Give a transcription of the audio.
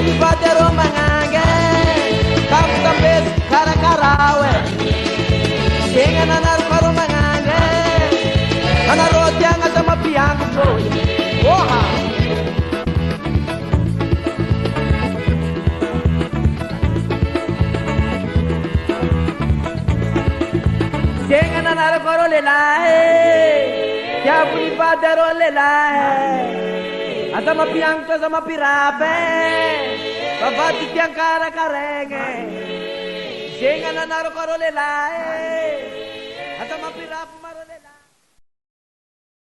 di batero mangange kamu tambes karakarawe senga nanar paro mangange anarotya ngata mapiang joy oha senga nanar paro lelae kya puni batero lelae ata mapiang to sama pirape babati tiang kara karenge senga na naro karole lae ata mapirap